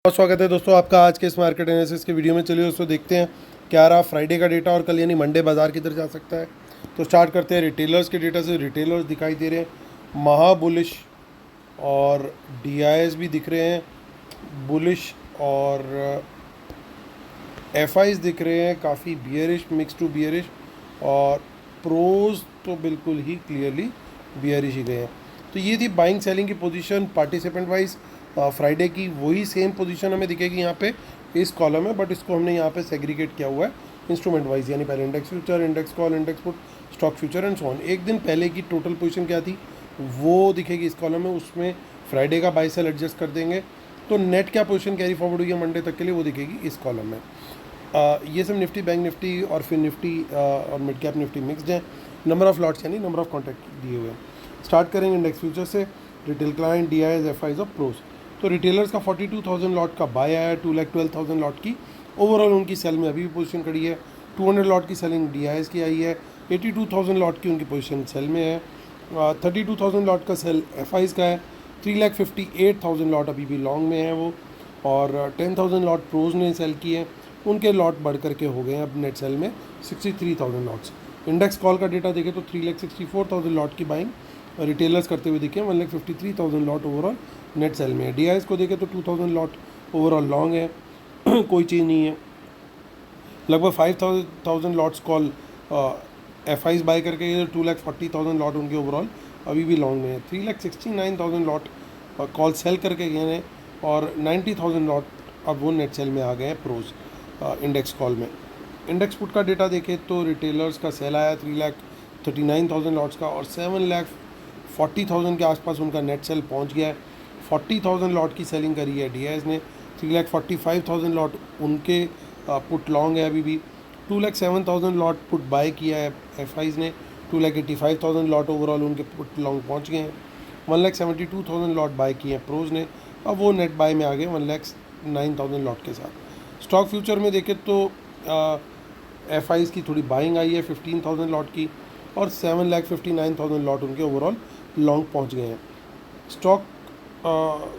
बहुत स्वागत है दोस्तों आपका आज के इस मार्केट एनालिसिस के वीडियो में। चलिए दोस्तों देखते हैं क्या रहा फ्राइडे का डेटा और कल यानी मंडे बाजार किधर जा सकता है। तो स्टार्ट करते हैं रिटेलर्स के डेटा से। रिटेलर्स दिखाई दे रहे हैं महा बुलिश और डीआईएस भी दिख रहे हैं बुलिश और एफआईज दिख रहे हैं काफ़ी बियरिश, मिक्स टू बियरिश, और प्रोज तो बिल्कुल ही क्लियरली बियरिश ही गए हैं। तो ये थी बाइंग सेलिंग की पोजीशन पार्टिसिपेंट वाइज फ्राइडे की। वही सेम पोजीशन हमें दिखेगी यहाँ पे इस कॉलम में, बट इसको हमने यहाँ पे सेग्रीगेट किया हुआ है इंस्ट्रूमेंट वाइज, यानी पहले index future, index call, index put, stock future and so on. एक दिन पहले की टोटल पोजीशन क्या थी वो दिखेगी इस कॉलम में, उसमें फ्राइडे का बाय सेल एडजस्ट कर देंगे। तो नेट क्या पोजीशन कैरी फॉरवर्ड हुई है मंडे तक के लिए वो दिखेगी इस कॉलम में। ये सब निफ्टी, बैंक निफ्टी और फिर निफ्टी और मिड कैप निफ्टी मिक्सड हैं। नंबर ऑफ लॉट्स यानी नंबर ऑफ कॉन्ट्रैक्ट दिए हुए हैं। स्टार्ट करेंगे इंडेक्स फ्यूचर से। रिटेल क्लाइंट, डीआईएस, एफआईज और प्रोज। तो रिटेलर्स का 42,000 लॉट का बाय आया है, 2,12,000 लॉट की ओवरऑल उनकी सेल में अभी भी पोजीशन खड़ी है। 200 लॉट की सेलिंग डीआईएस की आई है, 82,000 लॉट की उनकी पोजीशन सेल में है। 32,000 लॉट का सेल एफआईज का है, 3,58,000 लॉट अभी भी लॉन्ग में है वो, और 10,000 लॉट प्रोज ने सेल की है। उनके लॉट बढ़ करके हो गए हैं अब नेट सेल में 63,000 लॉट्स। इंडेक्स कॉल का डेटा देखें तो 3,64,000 लॉट की बाइंग रिटेलर्स करते हुए दिखे, 1,53,000 लॉट ओवरऑल नेट सेल में है। डीआईएस को देखें तो 2,000 लॉट ओवरऑल लॉन्ग है कोई चीज़ नहीं है। लगभग 5,000 लॉट्स कॉल एफआईज बाय करके 2,40,000 लॉट उनके ओवरऑल अभी भी लॉन्ग में है। 3,69,000 लॉट कॉल सेल करके गए हैं, और 90,000 लॉट अब वो नेट सेल में आ गए हैं प्रोज इंडेक्स कॉल में। इंडेक्स पुट का डेटा देखें तो रिटेलर्स का सेल आया 3,39,000 लॉट्स का, और 7,40,000 के आसपास उनका नेट सेल पहुंच गया है। 40,000 लॉट की सेलिंग करी है डीआईएस ने, 3,45,000 लॉट उनके पुट लॉन्ग है अभी भी। 2,07,000 लॉट पुट बाय किया है एफआईज ने, 2,85,000 लॉट ओवरऑल उनके पुट लॉन्ग पहुँच गए हैं। 1,72,000 लॉट बाय किए हैं प्रोज ने, अब वो नेट बाय में आ गए 1,09,000 लॉट के साथ। स्टॉक फ्यूचर में देखें तो एफआईज की थोड़ी बाइंग आई है 15,000 लॉट की, और 7,59,000 लॉट उनके ओवरऑल लॉन्ग पहुंच गए हैं।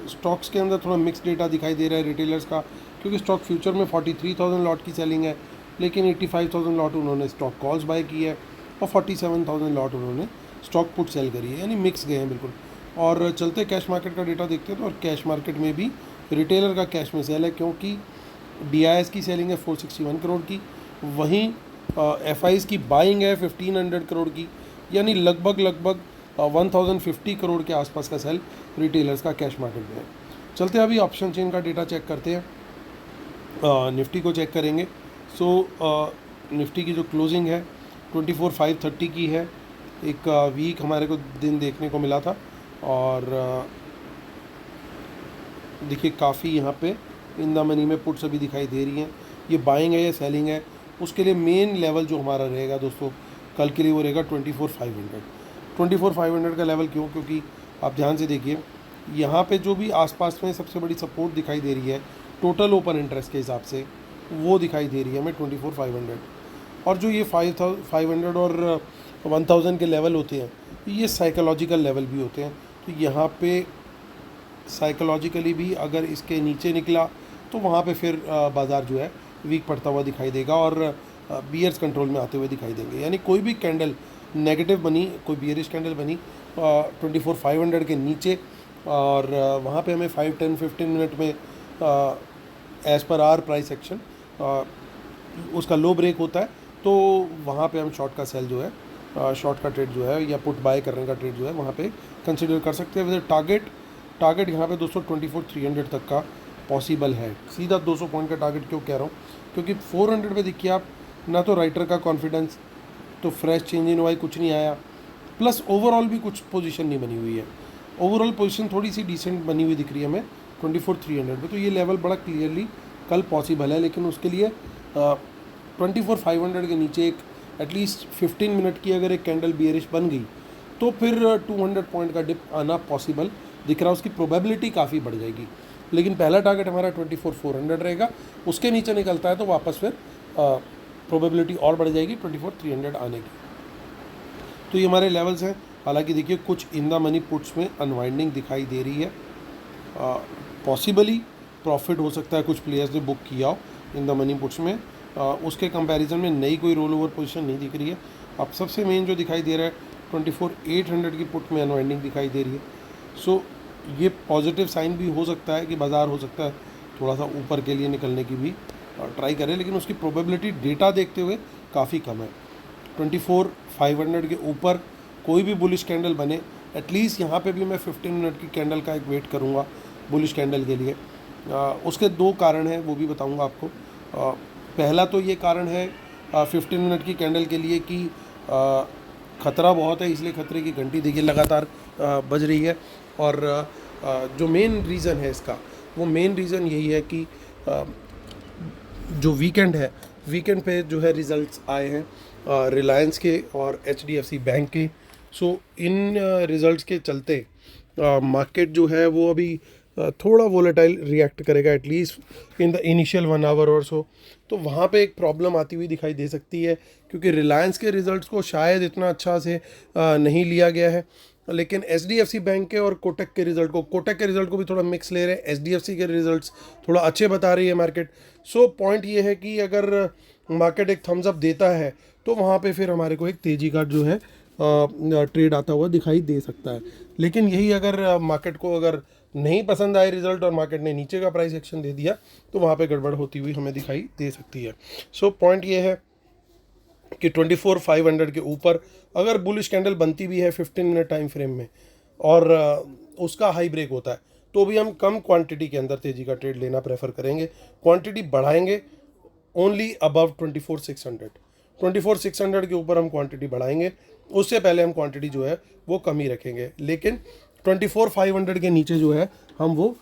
स्टॉक्स के अंदर थोड़ा मिक्स डेटा दिखाई दे रहा है रिटेलर्स का, क्योंकि स्टॉक फ्यूचर में 43,000 लॉट की सेलिंग है, लेकिन 85,000 लॉट उन्होंने स्टॉक कॉल्स बाय की है, और 47,000 लॉट उन्होंने स्टॉक पुट सेल करी है, यानी मिक्स गए हैं बिल्कुल। और चलते कैश मार्केट का डेटा देखते हैं तो, और कैश मार्केट में भी रिटेलर का कैश में सेल है, क्योंकि डीआईएस की सेलिंग है 461 करोड़ की, वहीं एफआईज की बाइंग है 1,500 करोड़ की, यानी लगभग 1,050 करोड़ के आसपास का सेल रिटेलर्स का कैश मार्केट में है। चलते हैं अभी ऑप्शन चेन का डेटा चेक करते हैं। निफ्टी को चेक करेंगे। निफ्टी की जो क्लोजिंग है 24,530 की है। एक वीक हमारे को दिन देखने को मिला था, और देखिए काफ़ी यहाँ पे इन द मनी में पुट्स अभी दिखाई दे रही हैं। ये बाइंग है या सेलिंग है, उसके लिए मेन लेवल जो हमारा रहेगा दोस्तों कल के लिए वो रहेगा 24,500। 24,500 का लेवल क्यों? क्योंकि आप ध्यान से देखिए यहाँ पे जो भी आसपास में सबसे बड़ी सपोर्ट दिखाई दे रही है टोटल ओपन इंटरेस्ट के हिसाब से, वो दिखाई दे रही है हमें 24,500। और जो ये 5,500 और 1,000 के लेवल होते हैं, ये साइकोलॉजिकल लेवल भी होते हैं। तो यहाँ पे साइकोलॉजिकली भी अगर इसके नीचे निकला तो वहाँ पे फिर बाज़ार जो है वीक पड़ता हुआ दिखाई देगा, और बियर्स कंट्रोल में आते हुए दिखाई देंगे। यानी कोई भी कैंडल नेगेटिव बनी, कोई बियरिश कैंडल बनी 24,500 के नीचे, और वहाँ पे हमें 5, 10, 15 मिनट में as per are price action उसका लो ब्रेक होता है, तो वहाँ पे हम शॉर्ट का सेल जो है, शॉर्ट का ट्रेड जो है या पुट बाय करने का ट्रेड जो है वहाँ पे कंसिडर कर सकते हैं। वैसे टारगेट यहाँ पे दोस्तों 24,300 तक का पॉसिबल है। सीधा 200 पॉइंट का टारगेट क्यों कह रहा हूँ? क्योंकि 400 पे देखिए आप, ना तो राइटर का कॉन्फिडेंस, तो फ्रेश चेंज इन वाई कुछ नहीं आया, प्लस ओवरऑल भी कुछ पोजीशन नहीं बनी हुई है। ओवरऑल पोजीशन थोड़ी सी डिसेंट बनी हुई दिख रही है हमें 24,300 पे। तो ये लेवल बड़ा क्लियरली कल पॉसिबल है, लेकिन उसके लिए 24,500 के नीचे एक एटलीस्ट 15 मिनट की अगर एक कैंडल बियरिश बन गई तो फिर 200 पॉइंट का डिप आना पॉसिबल दिख रहा है, उसकी प्रोबेबिलिटी काफ़ी बढ़ जाएगी। लेकिन पहला टारगेट हमारा 24,400 रहेगा, उसके नीचे निकलता है तो वापस फिर प्रोबेबिलिटी और बढ़ जाएगी 24,300 आने की। तो ये हमारे लेवल्स हैं। हालांकि देखिए कुछ इन द मनी पुट्स में अनवाइंडिंग दिखाई दे रही है, पॉसिबली प्रॉफिट हो सकता है कुछ प्लेयर्स ने बुक किया हो इन द मनी पुट्स में, उसके कंपैरिजन में नई कोई रोल ओवर पोजीशन नहीं दिख रही है। अब सबसे मेन जो दिखाई दे रहा है 24,800 की पुट में अनवाइंडिंग दिखाई दे रही है। सो ये पॉजिटिव साइन भी हो सकता है कि बाज़ार हो सकता है थोड़ा सा ऊपर के लिए निकलने की भी ट्राई करे, लेकिन उसकी प्रोबेबिलिटी डेटा देखते हुए काफ़ी कम है। 24,500 के ऊपर कोई भी बुलिश कैंडल बने, एटलीस्ट यहाँ पे भी मैं 15 मिनट की कैंडल का एक वेट करूँगा बुलिश कैंडल के लिए। उसके दो कारण हैं, वो भी बताऊँगा आपको। पहला तो ये कारण है 15 मिनट की कैंडल के लिए कि ख़तरा बहुत है, इसलिए खतरे की घंटी देखिए लगातार बज रही है। और जो मेन रीज़न है इसका, वो मेन रीज़न यही है कि जो वीकेंड है, वीकेंड पे जो है रिज़ल्ट्स आए हैं रिलायंस के और HDFC बैंक के। सो इन रिज़ल्ट्स के चलते मार्केट जो है वो अभी थोड़ा वोलेटाइल रिएक्ट करेगा, at least in the initial 1 hour और सो। तो वहाँ पे एक प्रॉब्लम आती हुई दिखाई दे सकती है, क्योंकि रिलायंस के रिज़ल्ट्स को शायद इतना अच्छा से नहीं लिया गया है, लेकिन HDFC बैंक के और कोटक के रिज़ल्ट को भी थोड़ा मिक्स ले रहे हैं। HDFC के रिज़ल्ट्स थोड़ा अच्छे बता रही है मार्केट। सो पॉइंट ये है कि अगर मार्केट एक थम्स अप देता है तो वहाँ पे फिर हमारे को एक तेज़ी का जो है ट्रेड आता हुआ दिखाई दे सकता है। लेकिन यही अगर मार्केट को अगर नहीं पसंद आए रिज़ल्ट और मार्केट ने नीचे का प्राइस एक्शन दे दिया तो वहाँ पे गड़बड़ होती हुई हमें दिखाई दे सकती है। सो पॉइंट ये है कि 24,500 के ऊपर अगर बुलिश कैंडल बनती भी है 15 मिनट टाइम फ्रेम में और उसका हाई ब्रेक होता है, तो भी हम कम क्वांटिटी के अंदर तेज़ी का ट्रेड लेना प्रेफर करेंगे। क्वांटिटी बढ़ाएंगे ओनली अबव 24,600 के ऊपर हम क्वांटिटी बढ़ाएंगे, उससे पहले हम क्वांटिटी जो है वो कम ही रखेंगे। लेकिन 24,500 के नीचे जो है हम वो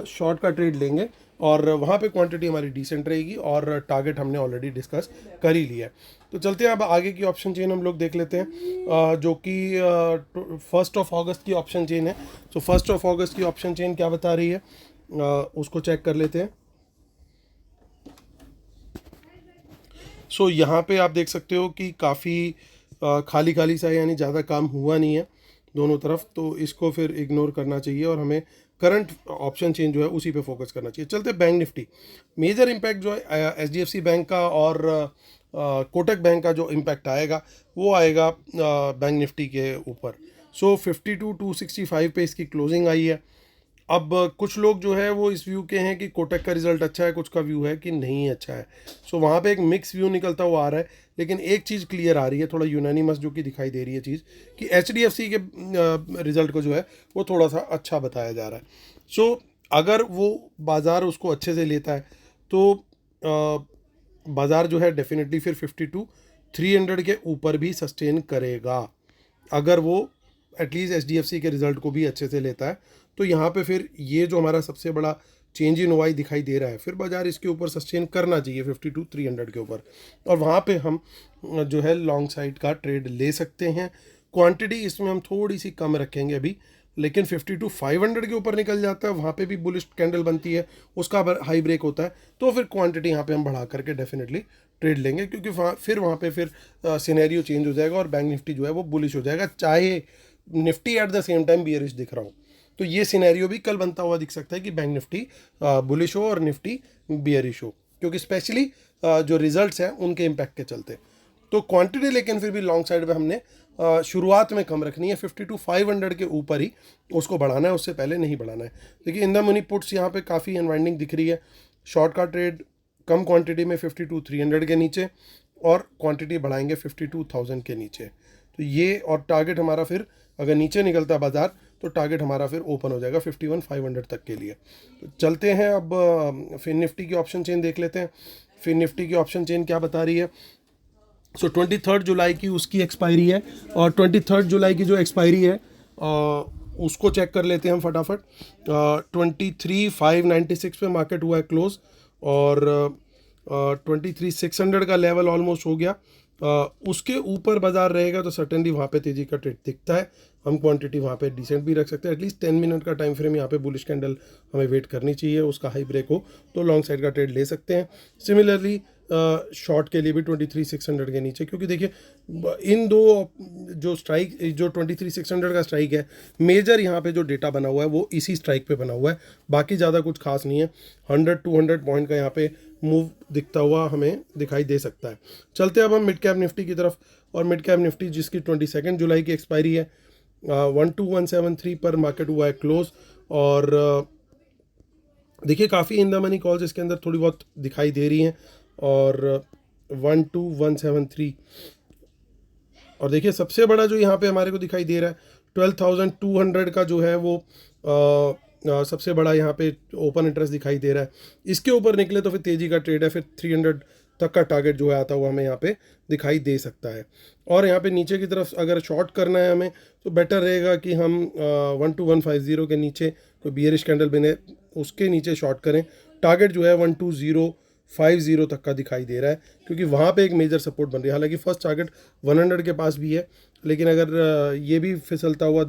शॉर्ट का ट्रेड लेंगे और वहाँ पे क्वांटिटी हमारी डिसेंट रहेगी और टारगेट हमने ऑलरेडी डिस्कस कर ही लिया है। तो चलते हैं अब आगे की ऑप्शन चेन हम लोग देख लेते हैं, जो कि 1 अगस्त की ऑप्शन चेन है। तो 1 अगस्त की ऑप्शन चेन क्या बता रही है उसको चेक कर लेते हैं। सो यहाँ पे आप देख सकते हो कि काफ़ी खाली खाली सा, यानी ज़्यादा काम हुआ नहीं है दोनों तरफ, तो इसको फिर इग्नोर करना चाहिए और हमें करंट ऑप्शन चेंज जो है उसी पे फोकस करना चाहिए। चलते बैंक निफ्टी। मेजर इम्पैक्ट जो है HDFC बैंक का और कोटक बैंक का जो इम्पैक्ट आएगा वो आएगा बैंक निफ्टी के ऊपर। सो 52,265 पे इसकी क्लोजिंग आई है। अब कुछ लोग जो है वो इस व्यू के हैं कि कोटक का रिजल्ट अच्छा है, कुछ का व्यू है कि नहीं अच्छा है। सो वहाँ पे एक मिक्स व्यू निकलता हुआ आ रहा है, लेकिन एक चीज़ क्लियर आ रही है, थोड़ा यूनानिमस जो कि दिखाई दे रही है चीज़, कि HDFC के रिजल्ट को जो है वो थोड़ा सा अच्छा बताया जा रहा है। सो अगर वो बाज़ार उसको अच्छे से लेता है तो बाज़ार जो है डेफिनेटली फिर 52,300 के ऊपर भी सस्टेन करेगा। अगर वो एटलीस्ट HDFC के रिज़ल्ट को भी अच्छे से लेता है तो यहाँ पे फिर ये जो हमारा सबसे बड़ा चेंज इन वाई दिखाई दे रहा है, फिर बाजार इसके ऊपर सस्टेन करना चाहिए 52,300 के ऊपर, और वहाँ पे हम जो है लॉन्ग साइड का ट्रेड ले सकते हैं। क्वांटिटी इसमें हम थोड़ी सी कम रखेंगे अभी, लेकिन 52,500 के ऊपर निकल जाता है, वहाँ पे भी बुलिश कैंडल बनती है, उसका हाई ब्रेक होता है, तो फिर क्वांटिटी यहाँ पे हम बढ़ा करके डेफिनेटली ट्रेड लेंगे, क्योंकि वहाँ पे फिर सिनेरियो चेंज हो जाएगा और बैंक निफ्टी जो है वो बुलिश हो जाएगा, चाहे Nifty at the same time bearish दिख रहा हो। तो ये सिनेरियो भी कल बनता हुआ दिख सकता है कि बैंक निफ्टी बुलिश हो और निफ्टी बियरिश हो, क्योंकि स्पेशली जो रिजल्ट्स हैं उनके इम्पैक्ट के चलते। तो क्वांटिटी लेकिन फिर भी लॉन्ग साइड पे हमने शुरुआत में कम रखनी है, 52,500 के ऊपर ही उसको बढ़ाना है, उससे पहले नहीं बढ़ाना है। देखिए इन द मनी पुट्स यहाँ पे काफ़ी अनवाइंडिंग दिख रही है। शॉर्ट का ट्रेड कम क्वांटिटी में 52,300 के नीचे और क्वांटिटी बढ़ाएंगे 52,000 के नीचे। तो ये और टारगेट हमारा फिर अगर नीचे निकलता है बाजार तो टारगेट हमारा फिर ओपन हो जाएगा 51,500 तक के लिए। तो चलते हैं अब फिर निफ्टी की ऑप्शन चेन देख लेते हैं। फिर निफ्टी की ऑप्शन चेन क्या बता रही है। सो 23 जुलाई की उसकी एक्सपायरी है, और 23 जुलाई की जो एक्सपायरी है उसको चेक कर लेते हैं हम फटाफट। 23,596 पे मार्केट हुआ है क्लोज, और 23,600 का लेवल ऑलमोस्ट हो गया। उसके ऊपर बाजार रहेगा तो सर्टेनली वहाँ पे तेज़ी का ट्रेड दिखता है। हम क्वांटिटी वहाँ पे डिसेंट भी रख सकते हैं, एटलीस्ट 10 मिनट का टाइम फ्रेम यहाँ पे बुलिश कैंडल हमें वेट करनी चाहिए, उसका हाई ब्रेक हो तो लॉन्ग साइड का ट्रेड ले सकते हैं। सिमिलरली शॉर्ट के लिए भी 23,600 के नीचे, क्योंकि देखिए इन दो जो स्ट्राइक, जो 23,600 का स्ट्राइक है, मेजर यहाँ पे जो डेटा बना हुआ है वो इसी स्ट्राइक पे बना हुआ है, बाकी ज़्यादा कुछ खास नहीं है। 100-200 पॉइंट का यहाँ पे मूव दिखता हुआ हमें दिखाई दे सकता है। चलते अब हम मिड कैप निफ्टी की तरफ, और मिड कैप निफ्टी जिसकी 22 जुलाई की एक्सपायरी है, 12173 पर मार्केट हुआ है क्लोज। और देखिए काफ़ी इन द मनी कॉल्स इसके अंदर थोड़ी बहुत दिखाई दे रही हैं, और 12173, और देखिए सबसे बड़ा जो यहाँ पे हमारे को दिखाई दे रहा है 12,200 का जो है वो सबसे बड़ा यहाँ पे ओपन इंटरेस्ट दिखाई दे रहा है। इसके ऊपर निकले तो फिर तेज़ी का ट्रेड है, फिर 300 तक का टारगेट जो है आता हुआ हमें यहाँ पे दिखाई दे सकता है। और यहाँ पे नीचे की तरफ अगर शॉर्ट करना है हमें, तो बेटर रहेगा कि हम 12150 के नीचे कोई बियरिश कैंडल बने, उसके नीचे शॉर्ट करें। टारगेट जो है 12050 तक का दिखाई दे रहा है, क्योंकि वहाँ पे एक मेजर सपोर्ट बन रही है। हालांकि फर्स्ट टारगेट 100 के पास भी है, लेकिन अगर ये भी फिसलता हुआ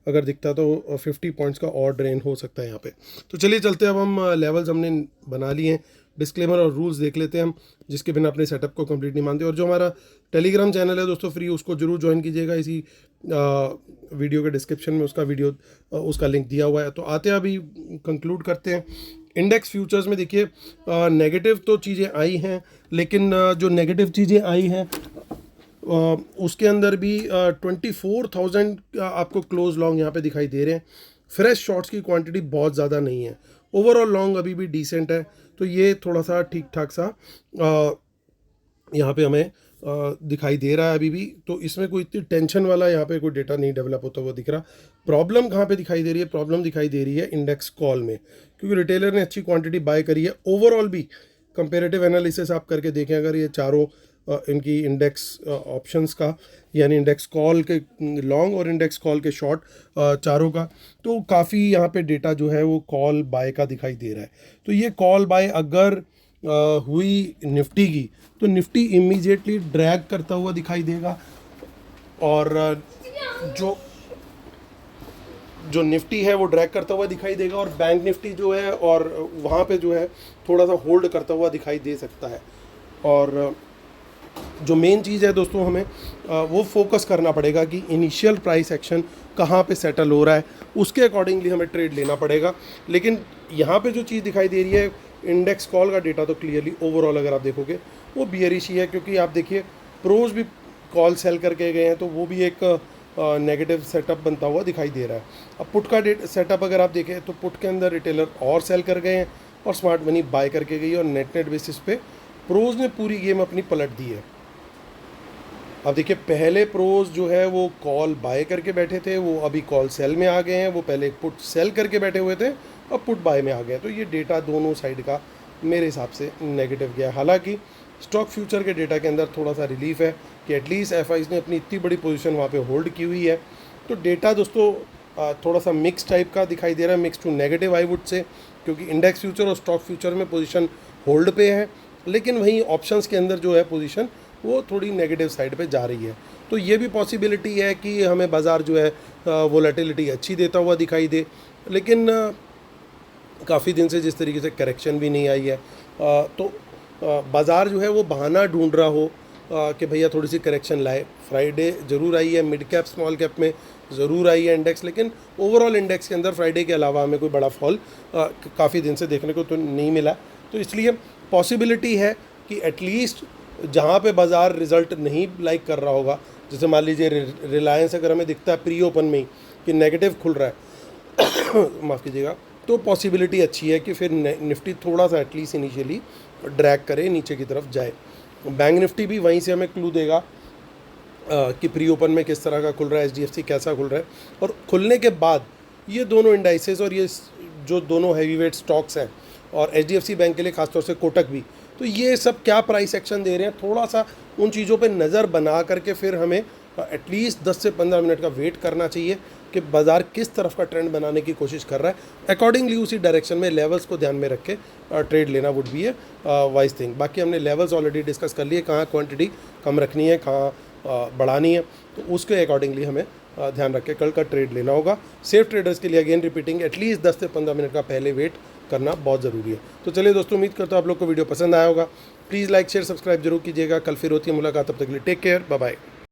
अगर दिखता तो 50 पॉइंट्स का और ड्रेन हो सकता है यहाँ पे। तो चलिए चलते, अब हम लेवल्स हमने बना लिए हैं, डिस्क्लेमर और रूल्स देख लेते हैं हम, जिसके बिना अपने सेटअप को कंप्लीट नहीं मानते। और जो हमारा टेलीग्राम चैनल है दोस्तों फ्री, उसको जरूर ज्वाइन कीजिएगा, इसी वीडियो के डिस्क्रिप्शन में उसका लिंक दिया हुआ है। तो आते हैं अभी कंक्लूड करते हैं। इंडेक्स फ्यूचर्स में देखिए नेगेटिव तो चीज़ें आई हैं, लेकिन जो नेगेटिव चीज़ें आई हैं उसके अंदर भी 24,000 आपको क्लोज लॉन्ग यहाँ पे दिखाई दे रहे हैं। फ्रेश शॉर्ट्स की क्वांटिटी बहुत ज़्यादा नहीं है, ओवरऑल लॉन्ग अभी भी डिसेंट है। तो ये थोड़ा सा ठीक ठाक सा यहाँ पे हमें दिखाई दे रहा है अभी भी। तो इसमें कोई इतनी टेंशन वाला यहाँ पे कोई डेटा नहीं डेवलप होता हुआ दिख रहा। प्रॉब्लम कहाँ पे दिखाई दे रही है? प्रॉब्लम दिखाई दे रही है इंडेक्स कॉल में, क्योंकि रिटेलर ने अच्छी क्वांटिटी बाय करी है। ओवरऑल भी कंपेरेटिव एनालिसिस आप करके देखें, अगर ये चारों इनकी इंडेक्स ऑप्शंस का, यानी इंडेक्स कॉल के लॉन्ग और इंडेक्स कॉल के शॉर्ट चारों का, तो काफ़ी यहाँ पे डेटा जो है वो कॉल बाय का दिखाई दे रहा है। तो ये कॉल बाय अगर हुई निफ्टी की, तो निफ्टी इमीडिएटली ड्रैग करता हुआ दिखाई देगा, और जो निफ्टी है वो ड्रैग करता हुआ दिखाई देगा, और बैंक निफ्टी जो है और वहाँ पे जो है थोड़ा सा होल्ड करता हुआ दिखाई दे सकता है। और जो मेन चीज़ है दोस्तों, हमें वो फोकस करना पड़ेगा कि इनिशियल प्राइस एक्शन कहाँ पे सेटल हो रहा है, उसके अकॉर्डिंगली हमें ट्रेड लेना पड़ेगा। लेकिन यहाँ पे जो चीज़ दिखाई दे रही है इंडेक्स कॉल का डेटा, तो क्लियरली ओवरऑल अगर आप देखोगे वो बियरिश ही है, क्योंकि आप देखिए प्रोज भी कॉल सेल करके गए हैं, तो वो भी एक नेगेटिव सेटअप बनता हुआ दिखाई दे रहा है। अब पुट का सेटअप अगर आप देखें, तो पुट के अंदर रिटेलर और सेल कर गए हैं और स्मार्ट मनी बाय करके गई है, और नेट बेसिस पे प्रोज ने पूरी गेम अपनी पलट दी है। अब देखिए पहले प्रोज जो है वो कॉल बाय करके बैठे थे, वो अभी कॉल सेल में आ गए हैं। वो पहले पुट सेल करके बैठे हुए थे, अब पुट बाय में आ गए। तो ये डेटा दोनों साइड का मेरे हिसाब से नेगेटिव गया। हालांकि स्टॉक फ्यूचर के डेटा के अंदर थोड़ा सा रिलीफ है कि एटलीस्ट एफआईज ने अपनी इतनी बड़ी पोजीशन वहाँ पे होल्ड की हुई है। तो डेटा दोस्तों थोड़ा सा मिक्स टाइप का दिखाई दे रहा है, mix to negative I would say, क्योंकि इंडेक्स फ्यूचर और स्टॉक फ्यूचर में पोजीशन होल्ड पे है, लेकिन वहीं ऑप्शंस के अंदर जो है पोजीशन वो थोड़ी नेगेटिव साइड पे जा रही है। तो ये भी पॉसिबिलिटी है कि हमें बाज़ार जो है वोलेटिलिटी अच्छी देता हुआ दिखाई दे, लेकिन काफ़ी दिन से जिस तरीके से करेक्शन भी नहीं आई है, तो बाज़ार जो है वो बहाना ढूंढ रहा हो कि भैया थोड़ी सी करेक्शन लाए। फ्राइडे ज़रूर आई है, मिड कैप स्मॉल कैप में ज़रूर आई है इंडेक्स, लेकिन ओवरऑल इंडेक्स के अंदर फ्राइडे के अलावा हमें कोई बड़ा फॉल काफ़ी दिन से देखने को तो नहीं मिला। तो इसलिए पॉसिबिलिटी है कि एटलीस्ट जहाँ पे बाज़ार रिज़ल्ट नहीं लाइक कर रहा होगा, जैसे मान लीजिए रिलायंस अगर हमें दिखता है प्री ओपन में ही कि नेगेटिव खुल रहा है माफ़ कीजिएगा, तो पॉसिबिलिटी अच्छी है कि फिर निफ्टी थोड़ा सा एटलीस्ट इनिशियली ड्रैग करे, नीचे की तरफ जाए। बैंक निफ्टी भी वहीं से हमें क्लू देगा कि प्री ओपन में किस तरह का खुल रहा है, एचडीएफसी कैसा खुल रहा है, और खुलने के बाद ये दोनों इंडाइसेस और ये जो दोनों हैवीवेट स्टॉक्स हैं, और एचडीएफसी बैंक के लिए खासतौर से कोटक भी, तो ये सब क्या प्राइस एक्शन दे रहे हैं, थोड़ा सा उन चीज़ों पे नज़र बना करके फिर हमें एटलीस्ट 10 से 15 मिनट का वेट करना चाहिए कि बाज़ार किस तरफ का ट्रेंड बनाने की कोशिश कर रहा है। अकॉर्डिंगली उसी डायरेक्शन में लेवल्स को ध्यान में रख के ट्रेड लेना would be A wise thing. बाकी हमने लेवल्स ऑलरेडी डिस्कस कर लिए, कहाँ क्वांटिटी कम रखनी है, कहाँ बढ़ानी है, तो उसके अकॉर्डिंगली हमें ध्यान रख के कल का ट्रेड लेना होगा। सेफ ट्रेडर्स के लिए अगेन रिपीटिंग एटलीस्ट 10 से 15 मिनट का पहले वेट करना बहुत ज़रूरी है। तो चलिए दोस्तों, उम्मीद करता हूँ आप लोग को वीडियो पसंद आया होगा। प्लीज़ लाइक शेयर सब्सक्राइब जरूर कीजिएगा। कल फिर होती है मुलाकात, तब तक के लिए टेक केयर, बाय बाय।